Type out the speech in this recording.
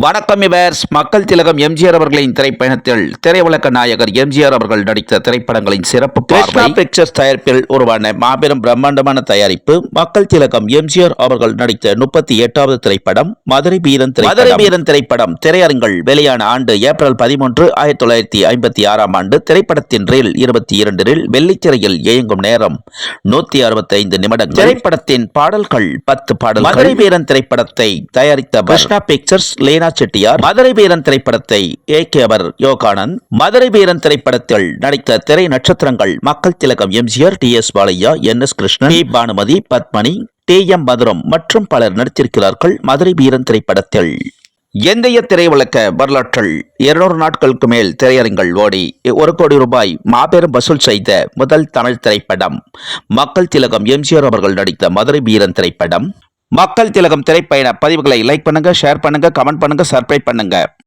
வணக்கம் விவர்ஸ். மக்கள் திலகம் எம்ஜிஆர் அவர்களின் திரைப்பயணத்தில் திரையுலக நாயகர் எம்ஜிஆர் அவர்கள் நடித்த திரைப்படங்களின் சிறப்பு பார்வை. பிக்சர்ஸ் தயாரிப்பில் உருவான மாபெரும் பிரம்மாண்டமான தயாரிப்பு மக்கள் திலகம் எம்ஜிஆர் அவர்கள் நடித்த 38வது திரைப்படம் மதுரை வீரன். மதுரை வீரன் திரைப்படம் திரையரங்கில் வெளியான ஆண்டு ஏப்ரல் 13, 1956ஆம் ஆண்டு. திரைப்படத்தின் ரீல் 22 ரீல். வெள்ளித்திரையில் இயங்கும் நேரம் 165 நிமிடங்கள். திரைப்படத்தின் பாடல்கள் 10 பாடல்கள். மதுரை வீரன் திரைப்படத்தை தயாரித்த கிருஷ்ணா பிக்சர்ஸ், செட்டியார். மதுரை வீரன் திரைப்படத்தை இயக்கியவர் யோகானந்த். மதுரை வீரன் திரைப்படத்தில் நடித்த திரை நட்சத்திரங்கள் மக்கள் திலகம் எம்ஜிஆர், டி.எஸ். பாலையா, என்.எஸ். கிருஷ்ணன், பி. பானுமதி, பத்மனி, டி.எம். மதுரம் மற்றும் பலர் நடித்திருக்கிறார்கள் மதுரை வீரன் திரைப்படத்தில். இந்திய திரையுலக வரலாற்றில் 200 நாட்களுக்கு மேல் திரையரங்கள் ஓடி 1 கோடி ரூபாய் மாபெரும் வசூல் செய்த முதல் தமிழ் திரைப்படம் மக்கள் திலகம் எம்ஜிஆர் அவர்கள் நடித்த மதுரை வீரன் திரைப்படம். மக்கள் திலகம் திரைப்பயண பதிவுகளை லைக் பண்ணுங்க, ஷேர் பண்ணுங்க, கமெண்ட் பண்ணுங்க, சப்ஸ்கிரைப் பண்ணுங்க.